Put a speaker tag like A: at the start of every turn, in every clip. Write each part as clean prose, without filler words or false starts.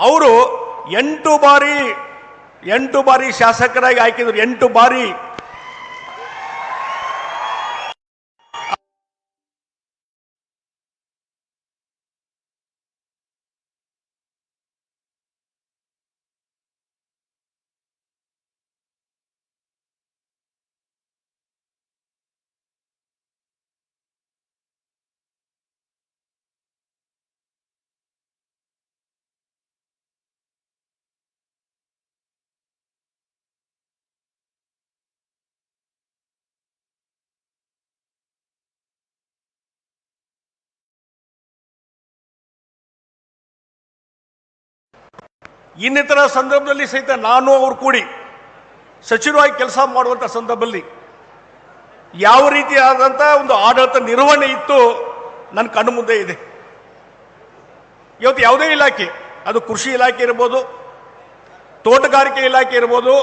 A: ಅವರು 8 ಬಾರಿ ಶಾಸಕರಾಗಿ ಆಯ್ಕಿದ್ರು. 8 ಬಾರಿ. ಇನ್ನಿತರ ಸಂದರ್ಭದಲ್ಲಿ ಸಹಿತ ನಾನು ಅವರು ಕೂಡಿ ಸಚಿವರಾಗಿ ಕೆಲಸ ಮಾಡುವಂಥ ಸಂದರ್ಭದಲ್ಲಿ ಯಾವ ರೀತಿಯಾದಂಥ ಒಂದು ಆಡಳಿತ ನಿರ್ವಹಣೆ ಇತ್ತು ನನ್ನ ಕಣ್ಣು ಮುಂದೆ ಇದೆ. ಇವತ್ತು ಯಾವುದೇ ಇಲಾಖೆ, ಅದು ಕೃಷಿ ಇಲಾಖೆ ಇರ್ಬೋದು, ತೋಟಗಾರಿಕೆ ಇಲಾಖೆ ಇರ್ಬೋದು,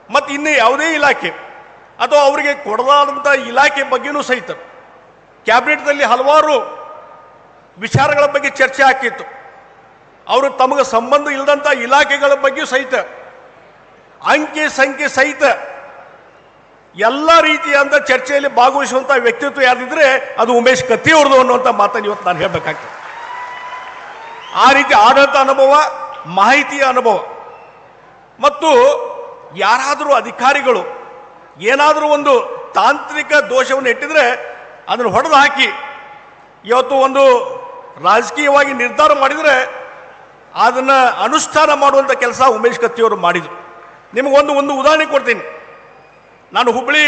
A: ಮತ್ತು ಇನ್ನು ಯಾವುದೇ ಇಲಾಖೆ ಅಥವಾ ಅವರಿಗೆ ಕೊಡದಾದಂಥ ಇಲಾಖೆ ಬಗ್ಗೆನೂ ಸಹಿತ ಕ್ಯಾಬಿನೆಟ್ನಲ್ಲಿ ಹಲವಾರು ವಿಚಾರಗಳ ಬಗ್ಗೆ ಚರ್ಚೆ ಆಗಿತ್ತು. ಅವರು ತಮಗೆ ಸಂಬಂಧ ಇಲ್ಲದಂಥ ಇಲಾಖೆಗಳ ಬಗ್ಗೆ ಸಹಿತ ಅಂಕಿ ಸಂಖ್ಯೆ ಸಹಿತ ಎಲ್ಲ ರೀತಿಯಾದ ಚರ್ಚೆಯಲ್ಲಿ ಭಾಗವಹಿಸುವಂಥ ವ್ಯಕ್ತಿತ್ವ ಯಾರಿದ್ರೆ ಅದು ಉಮೇಶ್ ಕತ್ತಿ ಅವ್ರದ್ದು ಅನ್ನುವಂಥ ಮಾತನ್ನು ಇವತ್ತು ನಾನು ಹೇಳಬೇಕಾಗ್ತದೆ. ಆ ರೀತಿ ಆಡಳಿತ ಅನುಭವ, ಮಾಹಿತಿಯ ಅನುಭವ, ಮತ್ತು ಯಾರಾದರೂ ಅಧಿಕಾರಿಗಳು ಏನಾದರೂ ಒಂದು ತಾಂತ್ರಿಕ ದೋಷವನ್ನು ಇಟ್ಟಿದ್ರೆ ಅದನ್ನು ಹೊಡೆದು ಹಾಕಿ ಇವತ್ತು ಒಂದು ರಾಜಕೀಯವಾಗಿ ನಿರ್ಧಾರ ಮಾಡಿದರೆ ಅದನ್ನು ಅನುಷ್ಠಾನ ಮಾಡುವಂಥ ಕೆಲಸ ಉಮೇಶ್ ಕತ್ತಿಯವರು ಮಾಡಿದರು. ನಿಮಗೊಂದು ಉದಾಹರಣೆ ಕೊಡ್ತೀನಿ. ನಾನು ಹುಬ್ಬಳ್ಳಿ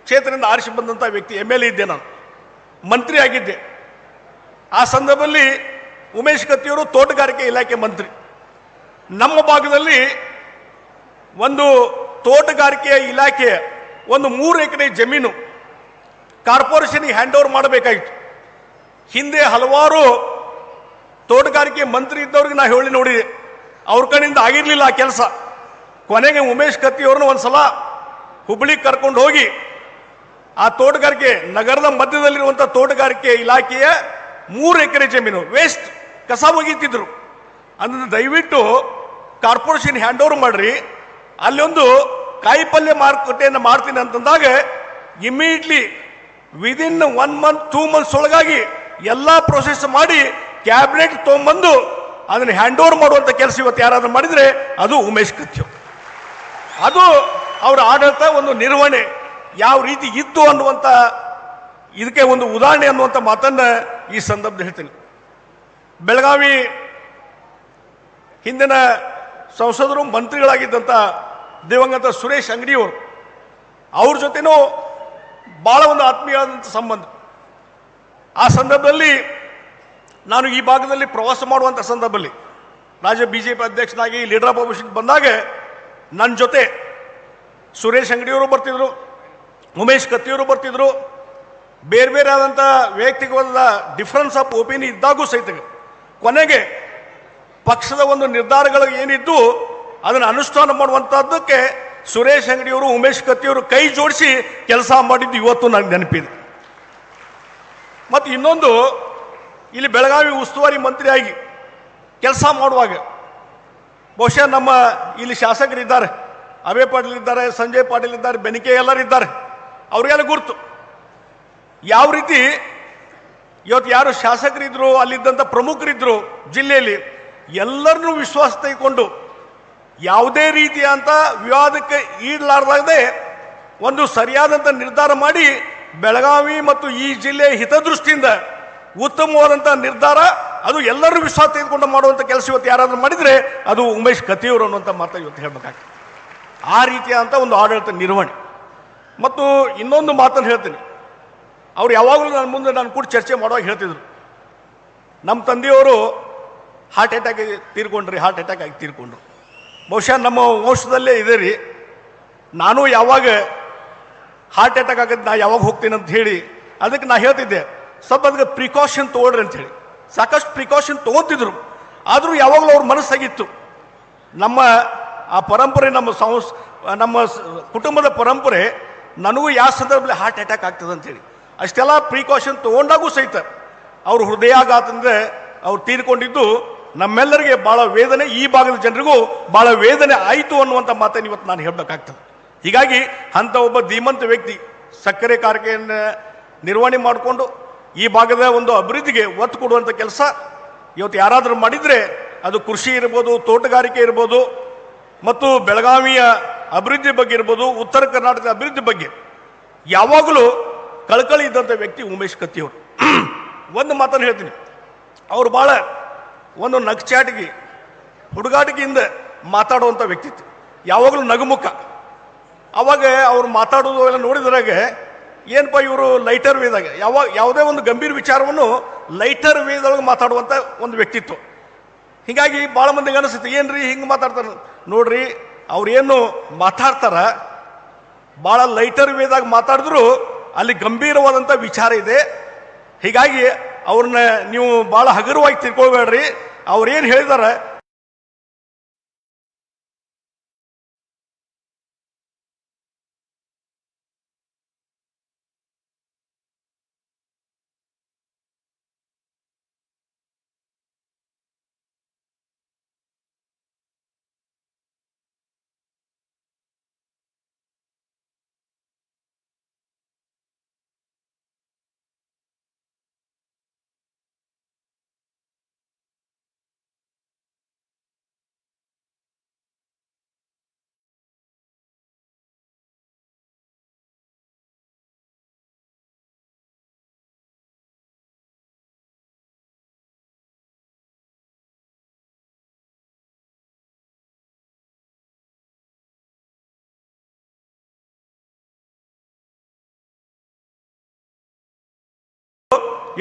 A: ಕ್ಷೇತ್ರದಿಂದ ಆರಿಸಿ ಬಂದಂಥ ವ್ಯಕ್ತಿ, MLA ಇದ್ದೆ, ನಾನು ಮಂತ್ರಿ ಆಗಿದ್ದೆ. ಆ ಸಂದರ್ಭದಲ್ಲಿ ಉಮೇಶ್ ಕತ್ತಿಯವರು ತೋಟಗಾರಿಕೆ ಇಲಾಖೆ ಮಂತ್ರಿ. ನಮ್ಮ ಭಾಗದಲ್ಲಿ ಒಂದು ತೋಟಗಾರಿಕೆಯ ಇಲಾಖೆಯ ಒಂದು 3 ಎಕರೆ ಜಮೀನು ಕಾರ್ಪೊರೇಷನ್ಗೆ ಹ್ಯಾಂಡ್ ಓವರ್ ಮಾಡಬೇಕಾಗಿತ್ತು. ಹಿಂದೆ ಹಲವಾರು ತೋಟಗಾರಿಕೆ ಮಂತ್ರಿ ಇದ್ದವ್ರಿಗೆ ನಾ ಹೇಳಿ ನೋಡಿದೆ, ಅವ್ರ ಕಡೆಯಿಂದ ಆಗಿರಲಿಲ್ಲ ಆ ಕೆಲಸ. ಕೊನೆಗೆ ಉಮೇಶ್ ಕತ್ತಿಯವ್ರನ್ನ ಒಂದು ಸಲ ಹುಬ್ಬಳ್ಳಿಗೆ ಕರ್ಕೊಂಡು ಹೋಗಿ ಆ ತೋಟಗಾರಿಕೆ ನಗರದ ಮಧ್ಯದಲ್ಲಿರುವಂಥ ತೋಟಗಾರಿಕೆ ಇಲಾಖೆಯ 3 ಎಕರೆ ಜಮೀನು ವೇಸ್ಟ್ ಕಸ ಒಗಿತಿದ್ರು. ಅದನ್ನು ದಯವಿಟ್ಟು ಕಾರ್ಪೊರೇಷನ್ ಹ್ಯಾಂಡ್ ಓವರ್ ಮಾಡ್ರಿ, ಅಲ್ಲೊಂದು ಕಾಯಿಪಲ್ಯ ಮಾರುಕಟ್ಟೆಯನ್ನು ಮಾಡ್ತೀನಿ ಅಂತಂದಾಗ ಇಮಿಡಿಯೇಟ್ಲಿ ವಿದಿನ್ 1 ಮಂತ್ 2 ಮಂತ್ಸ್ ಒಳಗಾಗಿ ಎಲ್ಲ ಪ್ರೊಸೆಸ್ ಮಾಡಿ ಕ್ಯಾಬಿನೆಟ್ ತೊಗೊಂಬಂದು ಅದನ್ನು ಹ್ಯಾಂಡ್ ಓವರ್ ಮಾಡುವಂಥ ಕೆಲಸ ಇವತ್ತು ಯಾರಾದ್ರೂ ಮಾಡಿದರೆ ಅದು ಉಮೇಶ್ ಕತ್ತಿ. ಅದು ಅವರ ಆಡಳಿತ, ಒಂದು ನಿರ್ವಹಣೆ ಯಾವ ರೀತಿ ಇತ್ತು ಅನ್ನುವಂಥ ಇದಕ್ಕೆ ಒಂದು ಉದಾಹರಣೆ ಅನ್ನುವಂಥ ಮಾತನ್ನು ಈ ಸಂದರ್ಭದಲ್ಲಿ ಹೇಳ್ತೀನಿ. ಬೆಳಗಾವಿ ಹಿಂದಿನ ಸಂಸದರು ಮಂತ್ರಿಗಳಾಗಿದ್ದಂಥ ದಿವಂಗತ ಸುರೇಶ್ ಅಂಗಡಿಯವರು, ಅವ್ರ ಜೊತೆನೂ ಭಾಳ ಒಂದು ಆತ್ಮೀಯವಾದಂಥ ಸಂಬಂಧ. ಆ ಸಂದರ್ಭದಲ್ಲಿ ನಾನು ಈ ಭಾಗದಲ್ಲಿ ಪ್ರವಾಸ ಮಾಡುವಂಥ ಸಂದರ್ಭದಲ್ಲಿ ರಾಜ್ಯ BJP ಅಧ್ಯಕ್ಷನಾಗಿ ಲೀಡರ್ ಆಫ್ ಅಪೋಸಿಷನ್ ಬಂದಾಗ ನನ್ನ ಜೊತೆ ಸುರೇಶ್ ಅಂಗಡಿಯವರು ಬರ್ತಿದ್ರು, ಉಮೇಶ್ ಕತ್ತಿಯವರು ಬರ್ತಿದ್ರು. ಬೇರೆ ಬೇರೆ ಆದಂಥ ವೈಯಕ್ತಿಕವಾದ ಡಿಫ್ರೆನ್ಸ್ ಆಫ್ ಒಪಿನಿಯನ್ ಇದ್ದಾಗೂ ಸಹಿತ ಕೊನೆಗೆ ಪಕ್ಷದ ಒಂದು ನಿರ್ಧಾರಗಳು ಏನಿದ್ದು ಅದನ್ನು ಅನುಷ್ಠಾನ ಮಾಡುವಂಥದ್ದಕ್ಕೆ ಸುರೇಶ್ ಅಂಗಡಿಯವರು, ಉಮೇಶ್ ಕತ್ತಿಯವರು ಕೈ ಜೋಡಿಸಿ ಕೆಲಸ ಮಾಡಿದ್ದು ಇವತ್ತು ನನಗೆ ನೆನಪಿದೆ. ಮತ್ತು ಇನ್ನೊಂದು, ಇಲ್ಲಿ ಬೆಳಗಾವಿ ಉಸ್ತುವಾರಿ ಮಂತ್ರಿಯಾಗಿ ಕೆಲಸ ಮಾಡುವಾಗ ಬಹುಶಃ ನಮ್ಮ ಇಲ್ಲಿ ಶಾಸಕರಿದ್ದಾರೆ, ಅಭಯ ಪಾಟೀಲ್ ಇದ್ದಾರೆ, ಸಂಜಯ್ ಪಾಟೀಲ್ ಇದ್ದಾರೆ, ಬೆನಿಕೆ ಎಲ್ಲರಿದ್ದಾರೆ, ಅವರಿಗೆಲ್ಲ ಗುರ್ತು ಯಾವ ರೀತಿ ಇವತ್ತು ಯಾರು ಶಾಸಕರಿದ್ರು, ಅಲ್ಲಿದ್ದಂಥ ಪ್ರಮುಖರಿದ್ದರು ಜಿಲ್ಲೆಯಲ್ಲಿ, ಎಲ್ಲರನ್ನೂ ವಿಶ್ವಾಸ ತೆಗೆದುಕೊಂಡು ಯಾವುದೇ ರೀತಿಯಂಥ ವಿವಾದಕ್ಕೆ ಈಡಲಾರದೆ ಒಂದು ಸರಿಯಾದಂಥ ನಿರ್ಧಾರ ಮಾಡಿ ಬೆಳಗಾವಿ ಮತ್ತು ಈ ಜಿಲ್ಲೆಯ ಹಿತದೃಷ್ಟಿಯಿಂದ ಉತ್ತಮವಾದಂಥ ನಿರ್ಧಾರ, ಅದು ಎಲ್ಲರೂ ವಿಶ್ವಾಸ ತೆಗೆದುಕೊಂಡು ಮಾಡುವಂಥ ಕೆಲಸ ಇವತ್ತು ಯಾರಾದರೂ ಮಾಡಿದರೆ ಅದು ಉಮೇಶ್ ಕತ್ತಿಯವರು ಅನ್ನುವಂಥ ಮಾತು ಇವತ್ತು ಹೇಳಬೇಕಾಗ್ತದೆ. ಆ ರೀತಿಯಾದಂಥ ಒಂದು ಆಡಳಿತ ನಿರ್ವಹಣೆ. ಮತ್ತು ಇನ್ನೊಂದು ಮಾತನ್ನು ಹೇಳ್ತೀನಿ, ಅವ್ರು ಯಾವಾಗಲೂ ನನ್ನ ಮುಂದೆ ನಾನು ಕೂಡ ಚರ್ಚೆ ಮಾಡುವಾಗ ಹೇಳ್ತಿದ್ರು, ನಮ್ಮ ತಂದೆಯವರು ಹಾರ್ಟ್ ಅಟ್ಯಾಕ್ ಆಗಿ ತೀರ್ಕೊಂಡ್ರು. ಬಹುಶಃ ನಮ್ಮ ವಂಶದಲ್ಲೇ ಇದೆ ರೀ. ನಾನು ಯಾವಾಗ ಹಾರ್ಟ್ ಅಟ್ಯಾಕ್ ಆಗೋದು ನಾ ಯಾವಾಗ ಹೋಗ್ತೀನಿ ಅಂತ ಹೇಳಿ ಅದಕ್ಕೆ ನಾ ಹೇಳ್ತಿದ್ದೆ, ಸ್ವಲ್ಪ ಅದಕ್ಕೆ ಪ್ರಿಕಾಷನ್ ತೊಗೊಳ್ರಿ ಅಂಥೇಳಿ. ಸಾಕಷ್ಟು ಪ್ರಿಕಾಷನ್ ತೊಗೊತಿದ್ರು. ಆದರೂ ಯಾವಾಗಲೂ ಅವ್ರ ಮನಸ್ಸಾಗಿತ್ತು, ನಮ್ಮ ಆ ಪರಂಪರೆ, ನಮ್ಮ ಕುಟುಂಬದ ಪರಂಪರೆ, ನನಗೂ ಯಾವ ಸಂದರ್ಭದಲ್ಲಿ ಹಾರ್ಟ್ ಅಟ್ಯಾಕ್ ಆಗ್ತದೆ ಅಂಥೇಳಿ ಅಷ್ಟೆಲ್ಲ ಪ್ರಿಕಾಷನ್ ತೊಗೊಂಡಾಗೂ ಸಹಿತ ಅವರು ಹೃದಯಾಘಾತದಿಂದ ಅವ್ರು ತೀರ್ಕೊಂಡಿದ್ದು ನಮ್ಮೆಲ್ಲರಿಗೆ ಭಾಳ ವೇದನೆ, ಈ ಭಾಗದ ಜನರಿಗೂ ಭಾಳ ವೇದನೆ ಆಯಿತು ಅನ್ನುವಂಥ ಮಾತನ್ನು ಇವತ್ತು ನಾನು ಹೇಳಬೇಕಾಗ್ತದೆ. ಹೀಗಾಗಿ ಅಂಥ ಒಬ್ಬ ಧೀಮಂತ ವ್ಯಕ್ತಿ ಸಕ್ಕರೆ ಕಾರ್ಖಾನೆಯನ್ನು ನಿರ್ವಹಣೆ ಮಾಡಿಕೊಂಡು ಈ ಭಾಗದ ಒಂದು ಅಭಿವೃದ್ಧಿಗೆ ಒತ್ತು ಕೊಡುವಂಥ ಕೆಲಸ ಇವತ್ತು ಯಾರಾದರೂ ಮಾಡಿದರೆ ಅದು ಕೃಷಿ ಇರ್ಬೋದು, ತೋಟಗಾರಿಕೆ ಇರ್ಬೋದು, ಮತ್ತು ಬೆಳಗಾವಿಯ ಅಭಿವೃದ್ಧಿ ಬಗ್ಗೆ ಇರ್ಬೋದು, ಉತ್ತರ ಕರ್ನಾಟಕದ ಅಭಿವೃದ್ಧಿ ಬಗ್ಗೆ ಯಾವಾಗಲೂ ಕಳಕಳಿ ಇದ್ದಂಥ ವ್ಯಕ್ತಿ ಉಮೇಶ್ ಕತ್ತಿಯವರು. ಒಂದು ಮಾತನ್ನು ಹೇಳ್ತೀನಿ, ಅವರು ಭಾಳ ಒಂದು ನಗ್ಚಾಟಿಗೆ ಹುಡುಗಾಟಿಕೆಯಿಂದ ಮಾತಾಡುವಂಥ ವ್ಯಕ್ತಿತ್ವ, ಯಾವಾಗಲೂ ನಗುಮುಖ. ಅವಾಗ ಅವ್ರು ಮಾತಾಡೋದು ಎಲ್ಲ ನೋಡಿದ್ರಾಗ ಏನಪ್ಪ ಇವರು ಲೈಟರ್ ವೇದಾಗ ಯಾವುದೇ ಒಂದು ಗಂಭೀರ ವಿಚಾರವನ್ನು ಲೈಟರ್ ವೇದೊಳಗೆ ಮಾತಾಡುವಂಥ ಒಂದು ವ್ಯಕ್ತಿತ್ವ. ಹೀಗಾಗಿ ಭಾಳ ಮಂದಿಗೆ ಅನಿಸುತ್ತೆ, ಏನ್ರಿ ಹಿಂಗೆ ಮಾತಾಡ್ತಾರೆ ನೋಡ್ರಿ, ಅವ್ರೇನು ಮಾತಾಡ್ತಾರ ಭಾಳ ಲೈಟರ್ ವೇದಾಗ ಮಾತಾಡಿದ್ರು ಅಲ್ಲಿ ಗಂಭೀರವಾದಂಥ ವಿಚಾರ ಇದೆ. ಹೀಗಾಗಿ ಅವ್ರನ್ನ ನೀವು ಭಾಳ ಹಗುರವಾಗಿ ತಿಳ್ಕೊಳ್ಬೇಡ್ರಿ. ಅವ್ರೇನು ಹೇಳಿದಾರೆ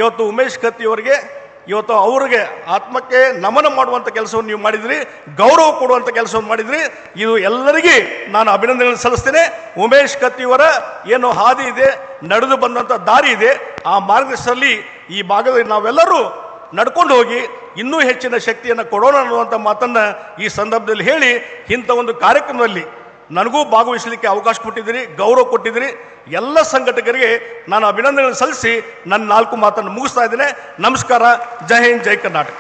A: ಇವತ್ತು ಉಮೇಶ್ ಕತ್ತಿಯವರಿಗೆ ಇವತ್ತು ಅವ್ರಿಗೆ ಆತ್ಮಕ್ಕೆ ನಮನ ಮಾಡುವಂಥ ಕೆಲಸವನ್ನು ನೀವು ಮಾಡಿದ್ರಿ, ಗೌರವ ಕೊಡುವಂಥ ಕೆಲಸವನ್ನು ಮಾಡಿದ್ರಿ. ಇದು ಎಲ್ಲರಿಗೂ ನಾನು ಅಭಿನಂದನೆ ಸಲ್ಲಿಸ್ತೇನೆ. ಉಮೇಶ್ ಕತ್ತಿಯವರ ಏನು ಹಾದಿ ಇದೆ, ನಡೆದು ಬಂದಂಥ ದಾರಿ ಇದೆ, ಆ ಮಾರ್ಗದರ್ಶನದಲ್ಲಿ ಈ ಭಾಗದಲ್ಲಿ ನಾವೆಲ್ಲರೂ ನಡ್ಕೊಂಡು ಹೋಗಿ ಇನ್ನೂ ಹೆಚ್ಚಿನ ಶಕ್ತಿಯನ್ನು ಕೊಡೋಣ ಅನ್ನುವಂಥ ಮಾತನ್ನು ಈ ಸಂದರ್ಭದಲ್ಲಿ ಹೇಳಿ, ಇಂಥ ಒಂದು ಕಾರ್ಯಕ್ರಮದಲ್ಲಿ ನನಗೂ ಭಾಗವಹಿಸಲಿಕ್ಕೆ ಅವಕಾಶ ಕೊಟ್ಟಿದ್ದೀರಿ, ಗೌರವ ಕೊಟ್ಟಿದ್ದೀರಿ. ಎಲ್ಲ ಸಂಘಟಕರಿಗೆ ನಾನು ಅಭಿನಂದನೆ ಸಲ್ಲಿಸಿ ನನ್ನ 4 ಮಾತನ್ನು ಮುಗಿಸ್ತಾ ಇದ್ದೇನೆ. ನಮಸ್ಕಾರ. ಜೈ ಹಿಂದ್, ಜೈ ಕರ್ನಾಟಕ.